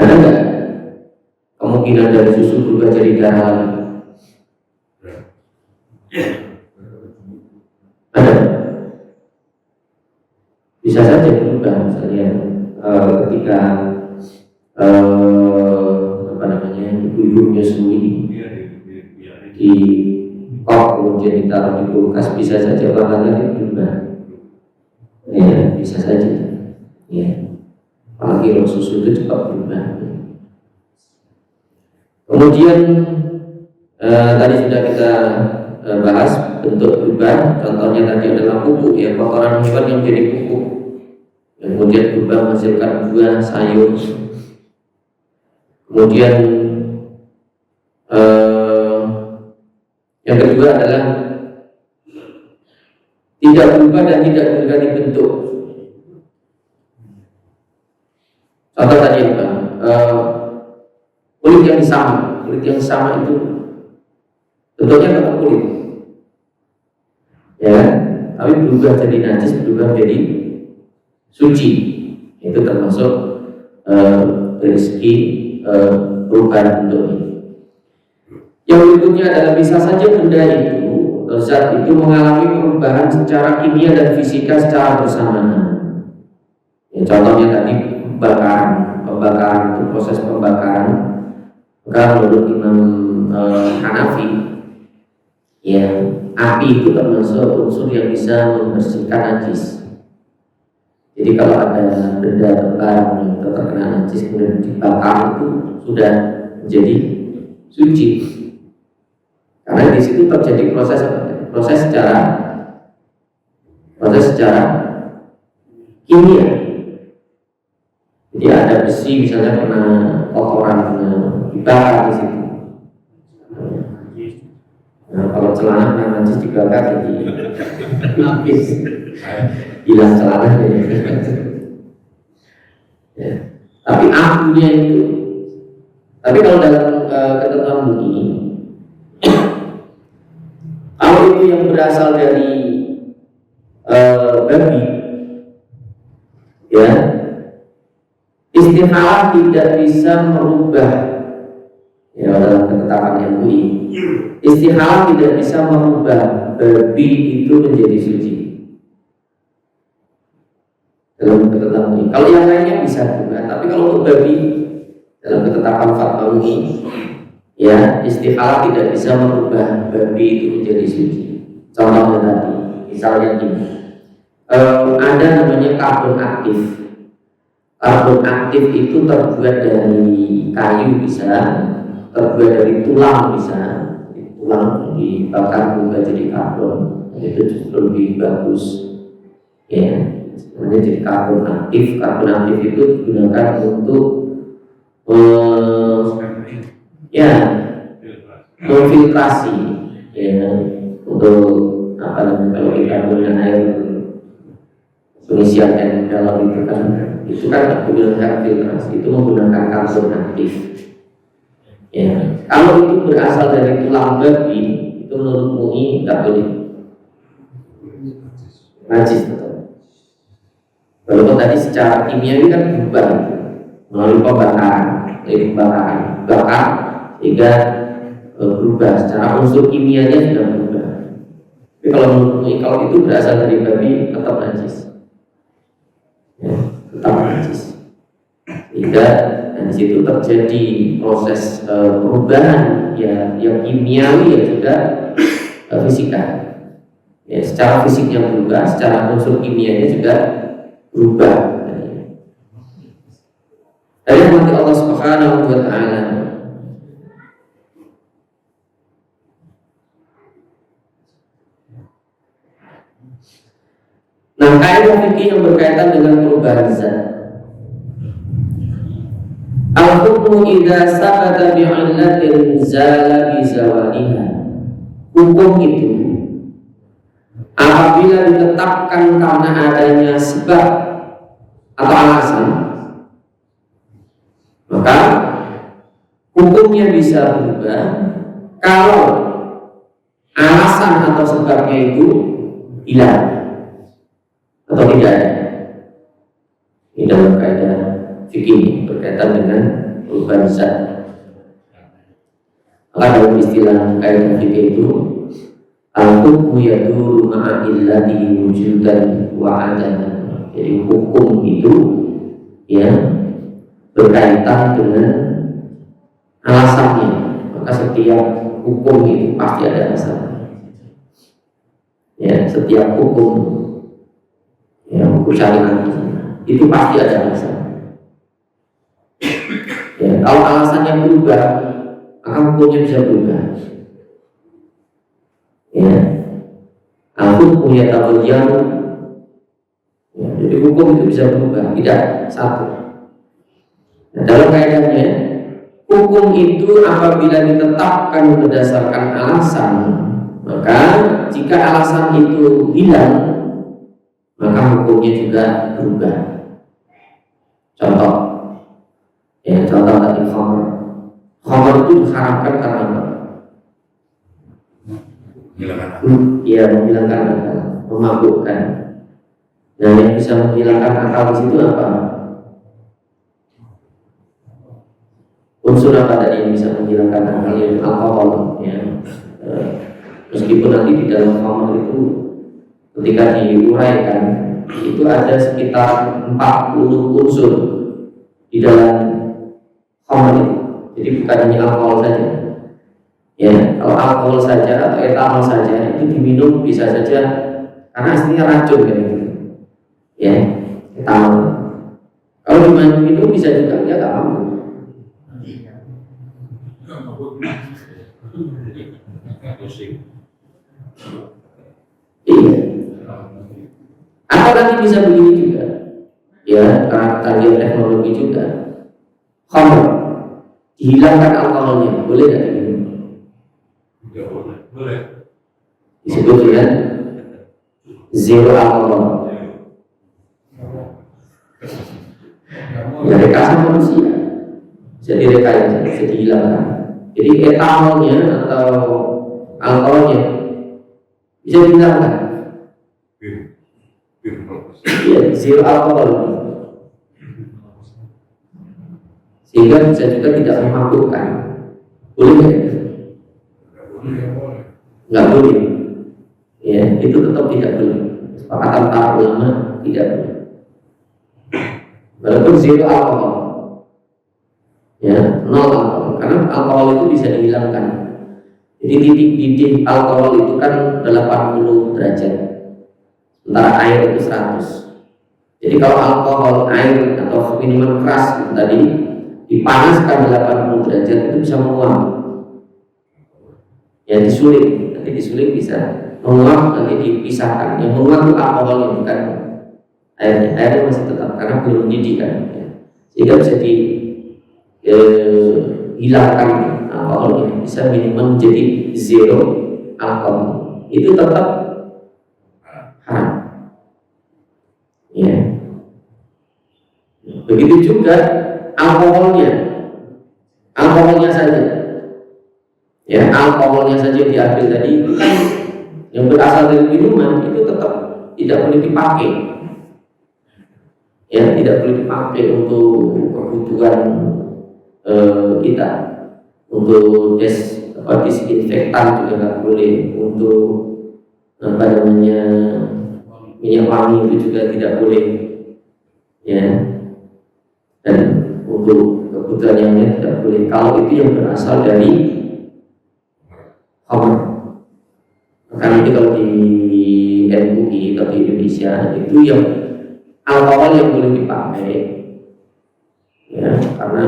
ada nggak kemungkinan dari susu berubah jadi darah lagi? Ada, bisa saja berubah, misalnya ketika ibu-ibu menyusui di kok kemudian ditaruh di kulkas, bisa saja warnanya berubah, ya, bisa saja, ya. Apalagi kalau susu itu cepat berubah. Kemudian tadi sudah kita bahas bentuk berubah, contohnya tadi adalah pupuk, ya, kotoran hewan yang jadi pupuk, yang kemudian berubah menghasilkan buah, sayur. Kemudian yang kedua adalah tidak berubah dan tidak berganti bentuk. Contoh tadi apa? Kulit yang sama itu bentuknya tetap kulit, ya, tapi berubah jadi najis, berubah jadi suci. Itu termasuk dari segi perubahan bentuknya. Yang berikutnya adalah bisa saja benda itu, zat itu mengalami perubahan secara kimia dan fisika secara bersamaan. Ya, contohnya tadi pembakaran itu proses pembakaran. Maka menurut Imam Hanafi, ya, api itu termasuk unsur yang bisa membersihkan najis. Jadi kalau ada benda barang yang terkena najis kemudian dibakar, itu sudah menjadi suci. Karena di situ terjadi proses secara kimia. Jadi ada besi misalnya kena kotoran, dibakar di situ. Nah, kalau celana yang najis dibakar jadi habis, hilang celananya. Ya. Tapi apinya itu, tapi kalau dalam ketentuan begini, kalau itu yang berasal dari babi, ya, istihalah tidak bisa merubah, ya, dalam ketetapan MUI, istihalah tidak bisa merubah babi itu menjadi suci dalam ketetapan MUI. Kalau yang lainnya bisa juga, tapi kalau untuk babi dalam ketetapan fatwa MUI, ya, istihalah tidak bisa merubah babi itu menjadi suci. Contohnya tadi, misalnya ini, ada namanya karbon aktif. Karbon aktif itu terbuat dari kayu bisa, terbuat dari tulang bisa, tulang dibakar berubah jadi karbon, itu justru lebih bagus, ya. Namanya jadi karbon aktif. Karbon aktif itu digunakan untuk ya, memfiltrasi, ya, untuk apa namanya, kalau kita menggunakan air pengisian air dalam itu kan menggunakan filtrasi, itu menggunakan karbon aktif, ya. Kalau itu berasal dari tulang babi, itu menurut MUI tidak boleh, najis, betul. Walaupun tadi secara kimia ini kan berubah melalui pembakaran, bakar sehingga berubah secara unsur kimianya sudah berubah. Tapi kalau menurut MUI, kalau itu berasal dari babi tetap najis, ya, tetap najis. Sehingga di situ terjadi proses perubahan, ya, yang kimiawi ya juga fisika. Ya, secara fisiknya berubah, secara unsur kimianya juga berubah. Dari rahmat Allah Subhanahu wa taala. Nah, kaidah fikih yang berkaitan dengan perubahan zat. Al-hukmu idza sabata bi'illatin zala bi zawaliha. Hukum itu apabila ditetapkan karena adanya sebab atau alasan, maka hukumnya bisa berubah kalau alasan atau sebabnya itu hilang atau tidak ada. Ini dalam kaidah fikih berkaitan dengan perubahan zat. Maka dalam istilah kaidah fikih itu al-hukmu yaduru ma'a illatihi wujudan wa adaman. Jadi hukum itu ya berkaitan dengan alasannya. Maka setiap hukum itu pasti ada alasannya. Ya, setiap hukum yang hukum syariat itu pasti ada alasan. Ya, kalau alasannya berubah, maka hukumnya bisa berubah. Ya, al-hukmu yataghayyaru. Ya, jadi hukum itu bisa berubah, tidak satu. Nah, dalam kaidahnya, hukum itu apabila ditetapkan berdasarkan alasan, maka jika alasan itu hilang, maka hukumnya juga berubah. Contoh, ya contoh tadi khamr. Khamr itu diharamkan karena apa? Ya, menghilangkan akal, memabukkan. Nah, yang bisa menghilangkan akal di situ apa? Unsur apa tadi yang bisa menghilangkan akal? Yaitu alkohol. Ya. Meskipun nanti di dalam khamr itu ketika diuraikan itu ada sekitar 40 unsur di dalam khamr itu. Jadi bukan hanya alkohol saja. Ya, kalau alkohol saja atau etanol saja itu diminum bisa saja karena aslinya racun kan itu. Ya, etanol. Kalau diminum bisa juga ya nggak mampu. Iya. Atau nanti bisa begini juga, ya karena kalian teknologi juga. Khamr dihilangkan alkoholnya, boleh nggak diminum? Boleh. Disebut dengan zero alkohol. Ya rekayasa manusia, bisa direkayasa, bisa dihilangkan. Jadi etanolnya atau alkoholnya bisa dihilangkan. Iya, zero alkohol. Sehingga bisa juga tidak memabukkan. Boleh nggak? Nggak boleh. Ya, itu tetap tidak boleh. Kesepakatan para ulama tidak boleh. Walaupun zero alkohol, ya, nol alkohol. Karena alkohol itu bisa dihilangkan. Jadi titik alkohol itu kan 80 derajat, sementara air itu 100. Jadi kalau alkohol, air atau minuman keras itu tadi dipanaskan 80 derajat itu bisa menguap. Ya disuling, nanti disuling bisa menguap, nanti dipisahkan. Yang menguap itu alkoholnya bukan airnya. Airnya masih tetap karena belum mendidih kan. Ya. Sehingga bisa dihilangkan alkoholnya, bisa minimal menjadi zero alkohol. Itu tetap haram. Ya. Begitu juga alkoholnya saja. Ya, alkoholnya saja diambil tadi itu kan yang berasal dari minuman itu tetap tidak boleh dipakai. Ya, tidak boleh dipakai untuk kebutuhan kita, untuk disinfektan juga nggak boleh, untuk minyak wangi itu juga tidak boleh, ya, dan untuk kebutuhan yang lain tidak boleh. Kalau itu yang berasal dari khamr, karena itu kalau di MUI atau di Indonesia itu yang alkohol yang boleh dipakai, ya, karena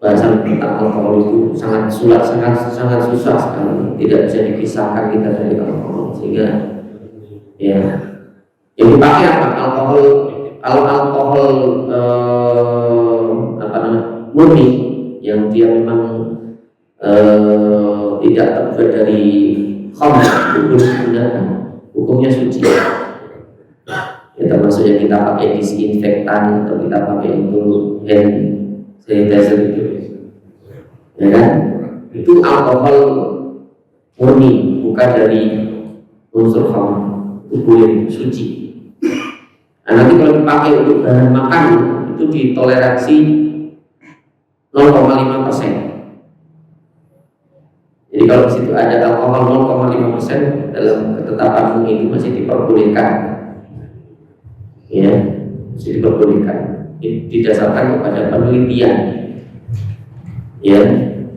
bahasan tentang alkohol itu sangat susah sekali, tidak bisa dipisahkan kita dari alkohol, sehingga ya yang dipakai apa? Alkohol. Kalau alkohol murni yang dia memang tidak terbuat dari khamr itu boleh digunakan. hukumnya suci. Ya, termasuk yang kita pakai disinfektan atau kita pakai untuk hand sanitizer itu, ya kan? Itu alkohol murni, bukan dari unsur khamr, itu boleh suci. Nah, nanti kalau dipakai untuk bahan makan itu ditoleransi 0,5%. Jadi kalau di situ ada alkohol 0,5% dalam ketetapan MUI itu masih diperbolehkan, ya, masih diperbolehkan. Ini didasarkan kepada penelitian, ya,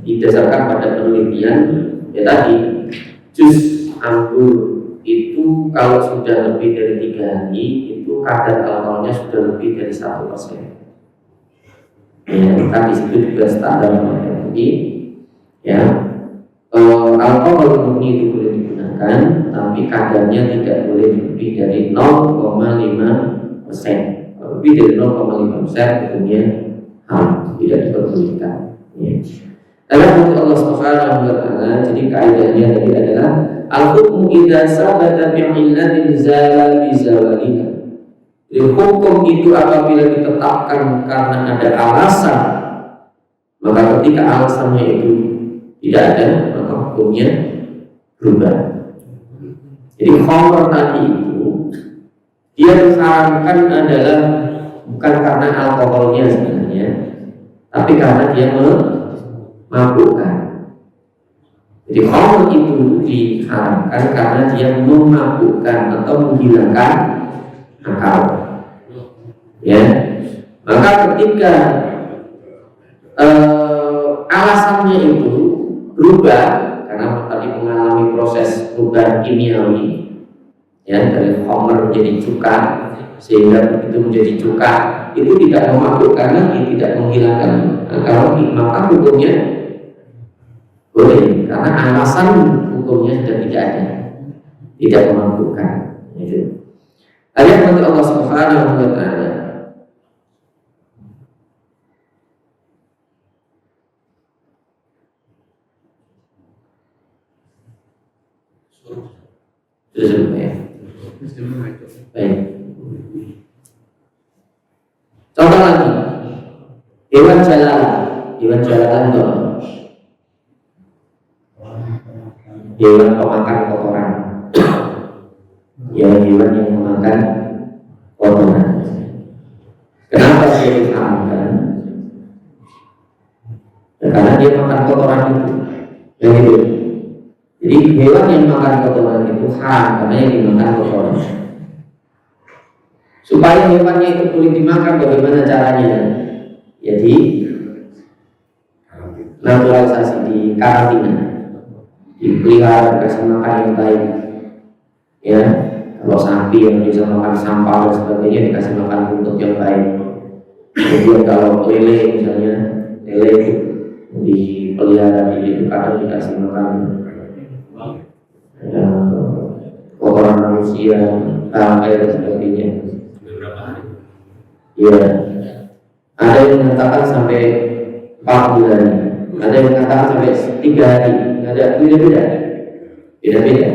didasarkan pada penelitian. Ya tadi, jus anggur itu kalau sudah lebih dari 3 hari itu kadar alkoholnya sudah lebih dari 1%. Ya, kan di situ juga standar MUI, ya. Alkohol murni itu boleh digunakan, tapi kadarnya tidak boleh lebih dari 0,5%. Lebih dari 0,5% hukumnya haram, tidak diperbolehkan. Ya. Karena Allah Subhanahu wa Ta'ala, jadi kaidahnya tadi adalah al-hukmu idza sabata bi'illatin zala bi zawaliha. Jadi hukum itu apabila ditetapkan karena ada alasan, maka ketika alasannya itu tidak ada, maka hukumnya berubah. Jadi khamr tadi itu dia diharamkan adalah bukan karena alkoholnya sebenarnya, tapi karena dia memabukkan. Jadi khamr itu diharamkan karena dia memabukkan atau menghilangkan akal. Ya, maka ketika alasannya itu berubah karena tadi mengalami proses perubahan kimiawi, ya, dari khamr menjadi cuka, sehingga begitu menjadi cuka itu tidak memabukkan lagi, tidak menghilangkan akal, maka hukumnya boleh karena alasan hukumnya sudah tidak ada, tidak memabukkan. Itu ayat nanti Allah Subhanahu wa Ta'ala. Sudah ya. Baik. Contoh lagi, hewan jalalan itu hewan pemakan kotoran, ya, hewan yang memakan kotoran. Kenapa dia diharamkan? Ya, karena dia makan kotoran itu, yang itu. Jadi hewan yang makan kotoran itu haram karena yang dimakan kotoran. Supaya hewannya itu boleh dimakan, bagaimana caranya? Jadi naturalisasi, di karantina, dipelihara, dikasih makan yang baik. Ya, kalau sapi yang bisa makan sampah dan sebagainya dikasih makan rumput yang baik. Kemudian kalau lele misalnya, lele dipelihara di kadang dikasih makan ya, kotoran manusia, bangkai dan sebagainya. Ya, ada yang mengatakan sampai 4 bulan, ada yang mengatakan sampai 3 hari, ada beda-beda.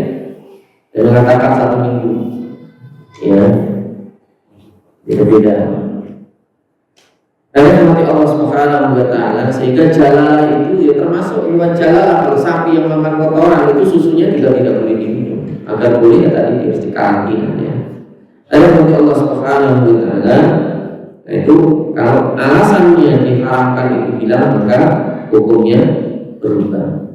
Dan mengatakan 1 minggu, ya, beda-beda. Karena mati Allah Subhanahu wa Ta'ala, sehingga jalalah itu ya termasuk hewan jalalah. Kalau sapi yang makan kotoran itu susunya juga tidak boleh diminum. Agar boleh ya tadi harus dikarantina, ya. Karena mati Allah Subhanahu wa Ta'ala, itu kalau alasannya diharamkan itu hilang, maka hukumnya berubah.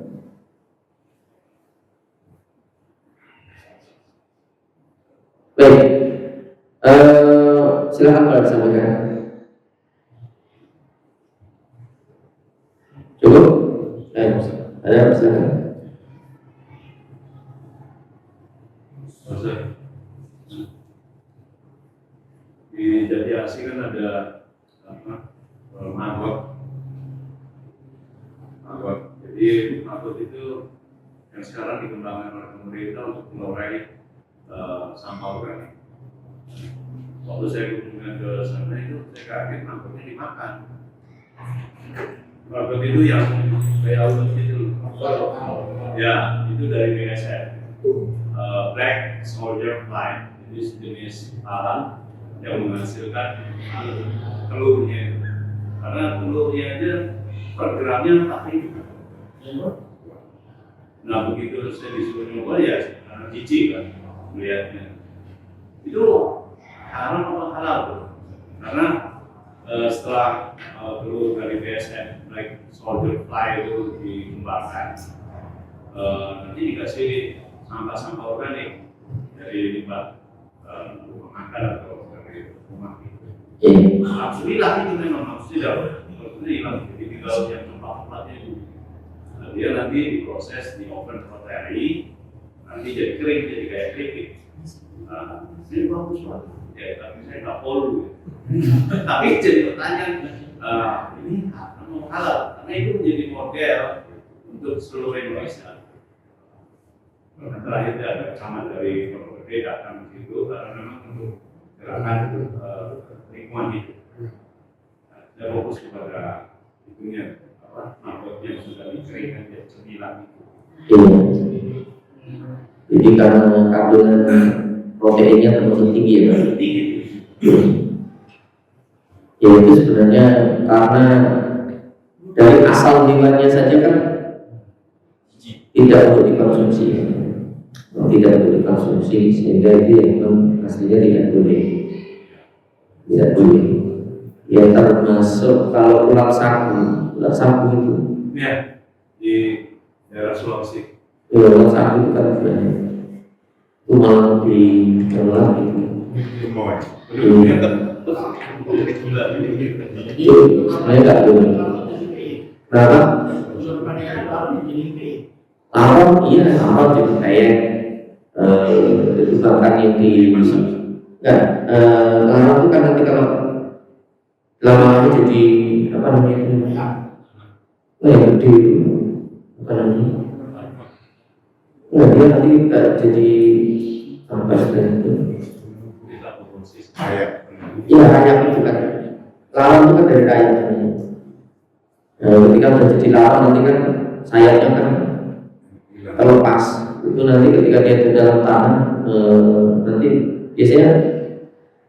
Baik, silakan Pak disampaikan. Cukup? Ada silakan. Di Jatiasi kan ada mabok. Jadi mabok itu yang sekarang dikembangkan oleh pemerintah untuk mengurai sampah organik. Waktu saya kunjungan ke sana itu saya kaget maboknya dimakan. Mabok itu yang kayak auto itu, ya itu dari BSF. black soldier fly, itu sejenis lalat yang menghasilkan telurnya. Karena telurnya aja pergeraknya tapi nah begitu saya disuruh nyoba ya jijik kan melihatnya. Itu haram apa halal tuh? Karena setelah telur dari BSN like soldier fly itu dikembangkan, nanti dikasih sampah-sampah organik dari limbah makan atau dari rumah itu. Alhamdulillah itu memang maksudnya hilang jadi tinggal yang tempat-tempatnya itu. Nah, dia nanti diproses di oven berapa hari, nanti jadi kering jadi kayak keripik. Nah, ini bagus banget. Ya, tapi saya nggak follow. Tapi jadi pertanyaan, ini mau halal karena itu menjadi model untuk seluruh Indonesia. Terakhir ada sama dari berbeda datang di situ karena memang untuk gerakan lingkungan hidup. Saya fokus kepada itunya mangkok yang sudah dikeringkan jadi cemilan itu. Jadi karena kandungan proteinnya termasuk tinggi ya Pak? Tinggi. Ya itu sebenarnya karena dari asal hewannya saja kan tidak untuk dikonsumsi, sehingga itu yang aslinya tidak boleh. Ya termasuk kalau ular sagu itu. Ya di daerah Sulawesi. Ular sagu itu kan itu malah di dalam itu. Saya nggak boleh. Kenapa? Lawan iya, lawan jadi kayak itu bahkan yang di enggak lawan itu kan nanti kalau lama jadi apa namanya itu gede apa namanya dia nanti jadi apa istilahnya itu ya kayak itu kan lawan itu kan dari kayak ketika udah jadi lawan nanti kan sayapnya kan terlepas itu nanti ketika dia di dalam tanah nanti biasanya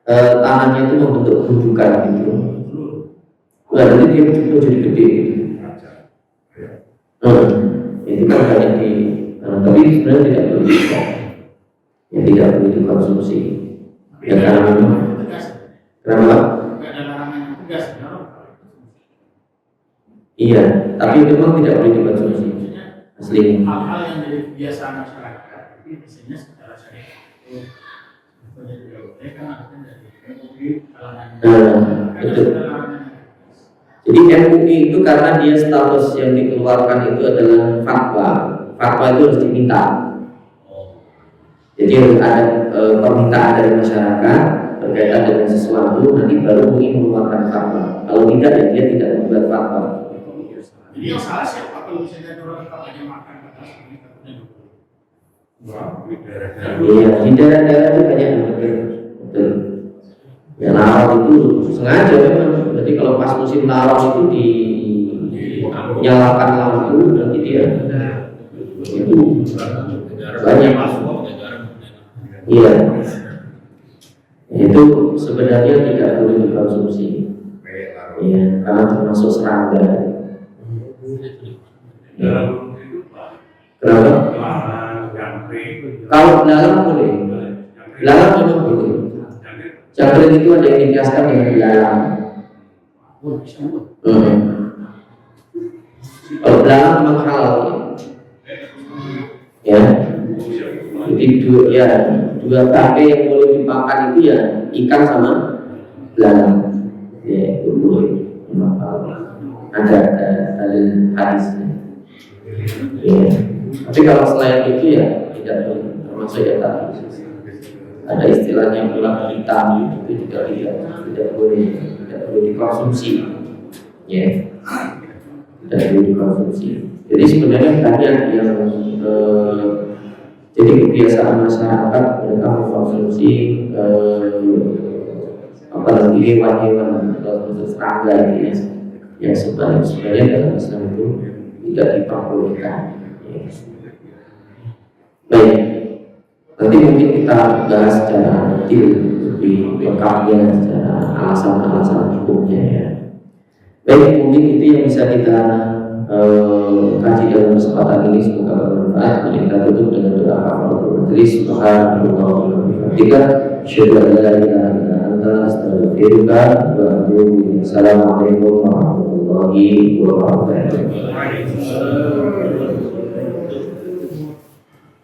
tanahnya itu membentuk gundukan gitu. Nah, nanti dia itu jadi gede gitu. Itu kan banyak di tapi sebenarnya tidak boleh ya tidak boleh dikonsumsi ya karena memang kenapa? Iya, tapi memang tidak boleh dikonsumsi asli. Hal-hal yang jadi kebiasaan masyarakat tapi biasanya secara syariat itu kan ada dari betul. Jadi MUI itu karena dia status yang dikeluarkan itu adalah fatwa itu harus diminta. Jadi harus ada permintaan dari masyarakat berkaitan dengan sesuatu, nanti baru MUI mengeluarkan fatwa. Kalau tidak ya dia tidak membuat fatwa. Jadi yang salah siapa kalau misalnya orang tetap aja makan batas ini takutnya Iya, di daerah-daerah itu banyak yang betul. Ya lawan itu sengaja memang. Jadi kalau pas musim lawan itu dinyalakan lampu nanti dia itu banyak. Iya. Itu sebenarnya tidak boleh dikonsumsi. Iya, karena termasuk serangga. Kenapa? Kalau belalang boleh. Belalang memang boleh. Jangkrik itu ada yang dikiaskan dengan belalang. Kalau belalang memang halal ya. Jadi dua bangkai yang boleh dimakan itu ya ikan sama belalang. Ya itu boleh. Memang ada hadisnya. Ya. Tapi kalau selain itu ya tidak boleh. Termasuk ya tadi. Ada istilahnya ular hitam itu juga tidak boleh dikonsumsi, ya, tidak boleh dikonsumsi. Jadi sebenarnya banyak yang jadi kebiasaan masyarakat mereka mengkonsumsi apalagi hewan-hewan atau serangga ini yang sebenarnya dalam Islam itu tidak diperbolehkan. Ya. Baik. Nanti mungkin kita bahas secara detail lebih lengkapnya secara alasan-alasan hukumnya ya. Baik, mungkin itu yang bisa kita kaji dalam kesempatan ini, semoga bermanfaat. Mari kita tutup dengan doa kafaratul majelis. Subhanallah wa bihamdika, asyhadu an la ilaha illa anta, astaghfiruka wa atubu ilaik. Assalamualaikum warahmatullahi wabarakatuh.